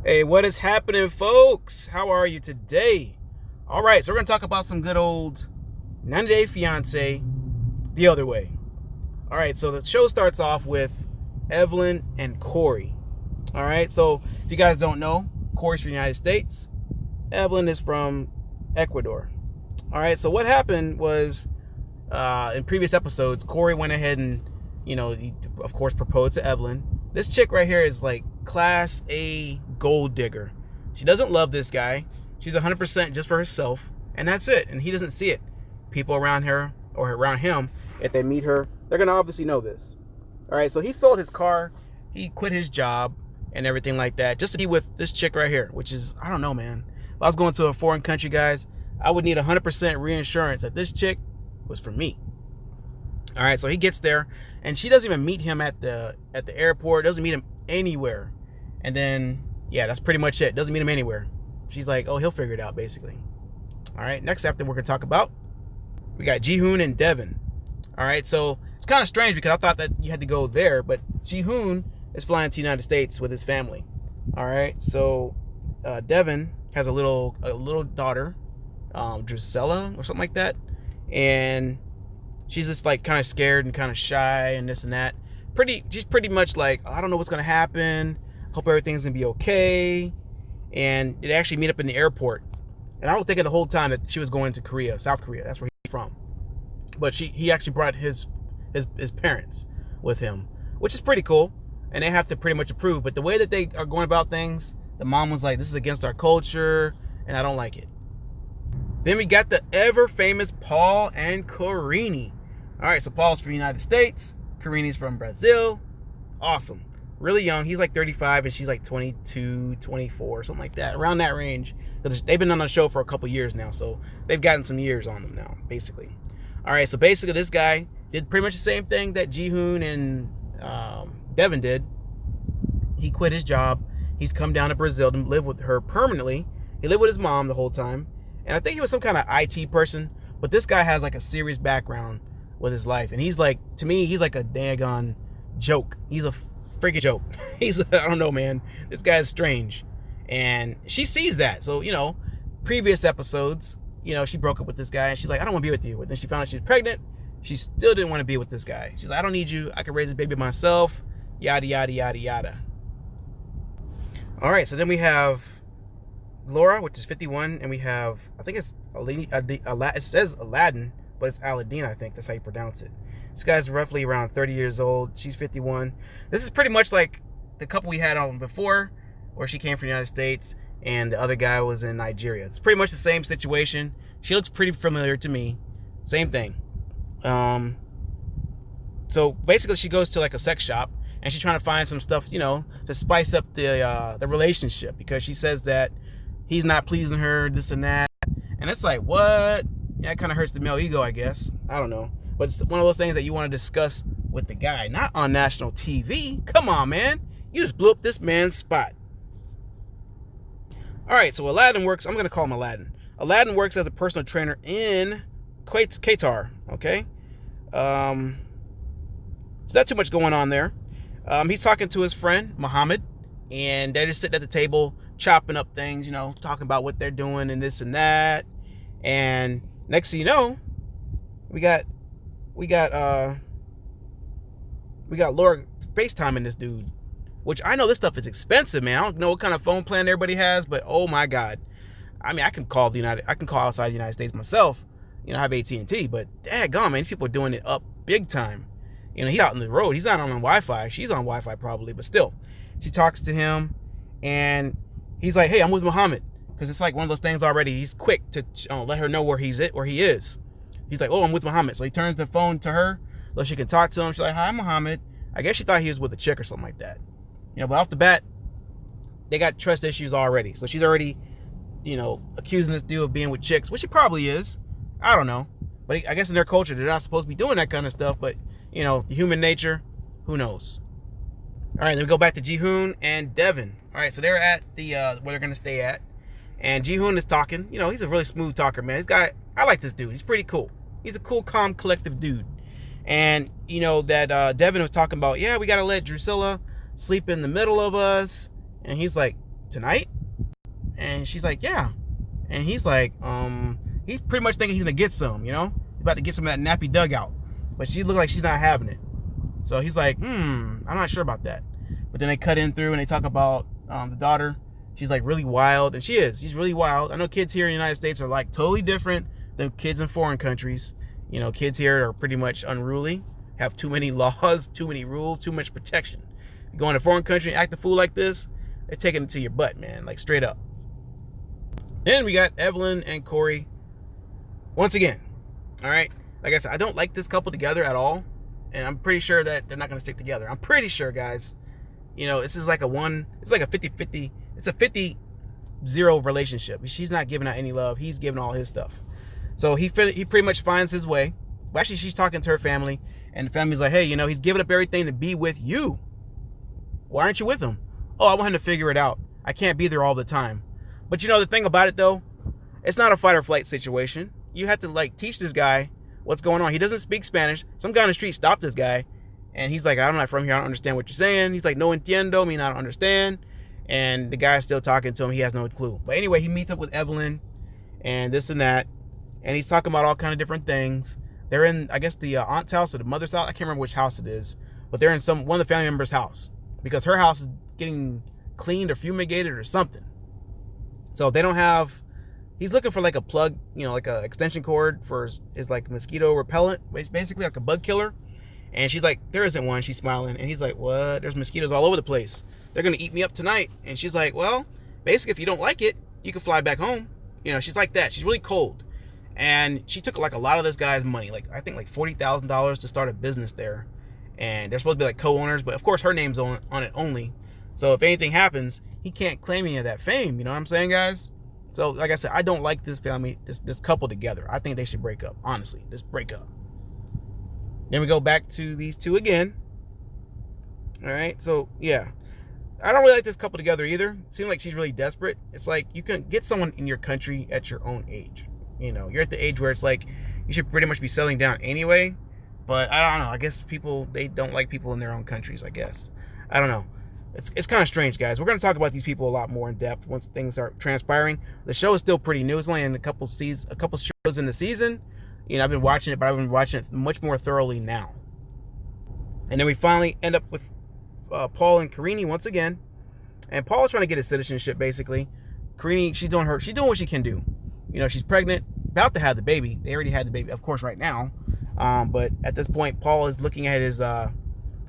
Hey, what is happening, folks? How are you today? All right, so we're going to talk about some good old 90-Day Fiance the other way. All right, so the show starts off with Evelyn and Corey. All right, so if you guys don't know, Corey's from the United States. Evelyn is from Ecuador. All right, so what happened was in previous episodes, Corey went ahead and, he, of course, proposed to Evelyn. This chick right here is like class A gold digger. She doesn't love this guy. She's 100% just for herself, and that's it. And he doesn't see it. People around her or around him, if they meet her, they're going to obviously know this. All right, so he sold his car. He quit his job and everything like that just to be with this chick right here, which is, I don't know, man. If I was going to a foreign country, guys, I would need 100% reinsurance that this chick was for me. All right, so he gets there, and she doesn't even meet him at the airport. Doesn't meet him anywhere. And then, yeah, that's pretty much it. Doesn't meet him anywhere. She's like, oh, he'll figure it out, basically. All right, next after we're going to talk about, we got Ji-hoon and Devin. All right, so it's kind of strange because I thought that you had to go there, but Ji-hoon is flying to the United States with his family. All right, so Devin has a little daughter, Drusilla or something like that, and she's just like kind of scared and kind of shy and this and that. She's pretty much like, I don't know what's gonna happen. Hope everything's gonna be okay. And they actually meet up in the airport. And I was thinking the whole time that she was going to Korea, South Korea. That's where he's from. But he actually brought his parents with him, which is pretty cool. And they have to pretty much approve. But the way that they are going about things, the mom was like, this is against our culture, and I don't like it. Then we got the ever famous Paul and Karine. All right, so Paul's from the United States. Karine's from Brazil. Awesome. Really young. He's like 35 and she's like 22, 24, something like that. Around that range. Because they've been on the show for a couple years now. So they've gotten some years on them now, basically. All right, so basically this guy did pretty much the same thing that Ji-hoon and Devin did. He quit his job. He's come down to Brazil to live with her permanently. He lived with his mom the whole time. And I think he was some kind of IT person. But this guy has like a serious background with his life. And he's like, to me, he's like a daggone joke. He's a freaking joke. I don't know, man. This guy's strange. And she sees that. So, previous episodes, she broke up with this guy. And she's like, I don't want to be with you. But then she found out she was pregnant. She still didn't want to be with this guy. She's like, I don't need you. I can raise a baby myself. Yada, yada, yada, yada. All right. So then we have Laura, which is 51. And we have, I think it's it says Aladdin, but it's Aladdin, I think. That's how you pronounce it. This guy's roughly around 30 years old. She's 51. This is pretty much like the couple we had on before, where she came from the United States and the other guy was in Nigeria. It's pretty much the same situation. She looks pretty familiar to me. Same thing. So basically she goes to like a sex shop and she's trying to find some stuff, to spice up the relationship, because she says that he's not pleasing her, this and that. And it's like, what? Yeah, it kind of hurts the male ego, I guess. I don't know. But it's one of those things that you want to discuss with the guy, not on national TV. Come on, man. You just blew up this man's spot. All right, so Aladdin works. I'm going to call him Aladdin. Aladdin works as a personal trainer in Qatar, okay? So not too much going on there. He's talking to his friend, Muhammad, and they're just sitting at the table, chopping up things, talking about what they're doing and this and that. And next thing you know, we got Laura FaceTiming this dude, which I know this stuff is expensive, man. I don't know what kind of phone plan everybody has, but oh my God. I mean, I can call outside the United States myself. I have AT&T, but daggone, man, these people are doing it up big time. He's out on the road. He's not on Wi-Fi. She's on Wi-Fi probably, but still. She talks to him, and he's like, hey, I'm with Muhammad. Because it's like one of those things already. He's quick to let her know where he is. He's like, oh, I'm with Muhammad. So he turns the phone to her so she can talk to him. She's like, hi, Muhammad. I guess she thought he was with a chick or something like that. But off the bat, they got trust issues already. So she's already, accusing this dude of being with chicks, which he probably is. I don't know. But I guess in their culture, they're not supposed to be doing that kind of stuff. But, human nature, who knows? All right, then we go back to Ji-hoon and Devin. All right, so they're at the where they're going to stay at. And Ji-hoon is talking. He's a really smooth talker, man. This guy, I like this dude. He's pretty cool. He's a cool, calm, collective dude. And, that Devin was talking about, yeah, we got to let Drusilla sleep in the middle of us. And he's like, tonight? And she's like, yeah. And he's like, he's pretty much thinking he's gonna get some, you know? He's about to get some of that nappy dugout. But she looked like she's not having it. So he's like, I'm not sure about that. But then they cut in through and they talk about the daughter. She's like really wild, and she's really wild. I know kids here in the United States are like totally different than kids in foreign countries. You know, kids here are pretty much unruly, have too many laws, too many rules, too much protection. You go in a foreign country and act a fool like this, they're taking it to your butt, man, like straight up. Then we got Evelyn and Corey once again. All right, like I said, I don't like this couple together at all, and I'm pretty sure that they're not going to stick together. I'm pretty sure, guys. You know, this is like a 50-50. It's a 50-0 relationship. She's not giving out any love. He's giving all his stuff. So he pretty much finds his way. Well, actually, she's talking to her family, and the family's like, hey, you know, he's giving up everything to be with you. Why aren't you with him? Oh, I want him to figure it out. I can't be there all the time. But you know, the thing about it, though, it's not a fight or flight situation. You have to, like, teach this guy what's going on. He doesn't speak Spanish. Some guy on the street stopped this guy, and he's like, I'm not from here. I don't understand what you're saying. He's like, no entiendo, mean I don't understand. And the guy's still talking to him. He has no clue. But anyway, he meets up with Evelyn and this and that. And he's talking about all kind of different things. They're in, I guess, the aunt's house or the mother's house. I can't remember which house it is. But they're in one of the family members' house. Because her house is getting cleaned or fumigated or something. So they don't have... He's looking for like a plug, you know, like a extension cord for his like mosquito repellent. Basically like a bug killer. And she's like, there isn't one. She's smiling. And he's like, what? There's mosquitoes all over the place. They're going to eat me up tonight. And she's like, well, basically, if you don't like it, you can fly back home. You know, she's like that. She's really cold. And she took like a lot of this guy's money. Like, I think like $40,000 to start a business there. And they're supposed to be like co-owners. But of course, her name's on it only. So if anything happens, he can't claim any of that fame. You know what I'm saying, guys? So like I said, I don't like this family, this couple together. I think they should break up. Honestly, just break up. Then we go back to these two again. All right. So, yeah. I don't really like this couple together either. It seems like she's really desperate. It's like you can get someone in your country at your own age. You know, you're at the age where it's like you should pretty much be settling down anyway. But I don't know. I guess they don't like people in their own countries, I guess. I don't know. It's kind of strange, guys. We're going to talk about these people a lot more in depth once things start transpiring. The show is still pretty new. It's only in a couple shows in the season. You know, I've been watching it, but I've been watching it much more thoroughly now. And then we finally end up with Paul and Karini once again. And Paul's trying to get his citizenship, basically. Karini, she's doing what she can do. You know, she's pregnant, about to have the baby. They already had the baby, of course, right now. But at this point, Paul is looking at his,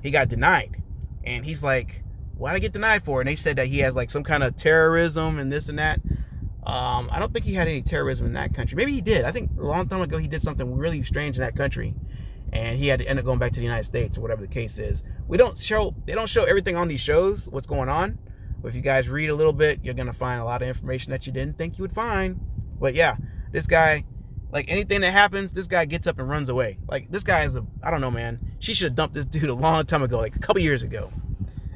he got denied. And he's like, why'd I get denied for? And they said that he has like some kind of terrorism and this and that. I don't think he had any terrorism in that country. Maybe he did. I think a long time ago he did something really strange in that country. And he had to end up going back to the United States or whatever the case is. They don't show everything on these shows, what's going on. But if you guys read a little bit, you're going to find a lot of information that you didn't think you would find. But yeah, this guy, like anything that happens, this guy gets up and runs away. Like this guy is I don't know, man. She should have dumped this dude a long time ago, like a couple years ago.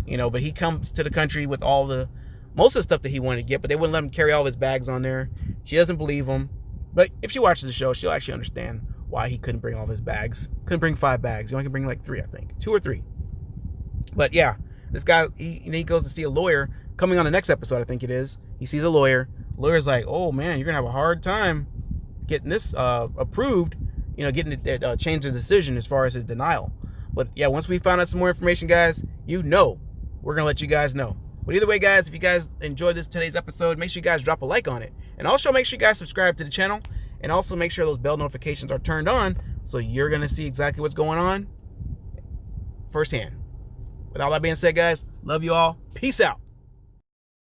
You know, but he comes to the country with most of the stuff that he wanted to get, but they wouldn't let him carry all of his bags on there. She doesn't believe him. But if she watches the show, she'll actually understand why he couldn't bring all of his bags. Couldn't bring 5 bags. He only can bring like 3, I think. 2 or 3. But yeah, this guy, he goes to see a lawyer. Coming on the next episode, I think it is. He sees a lawyer. The lawyer's like, oh man, you're going to have a hard time getting this approved. You know, getting it change the decision as far as his denial. But yeah, once we find out some more information, guys, you know, we're going to let you guys know. But either way, guys, if you guys enjoyed today's episode, make sure you guys drop a like on it. And also make sure you guys subscribe to the channel. And also make sure those bell notifications are turned on so you're going to see exactly what's going on firsthand. With all that being said, guys, love you all. Peace out.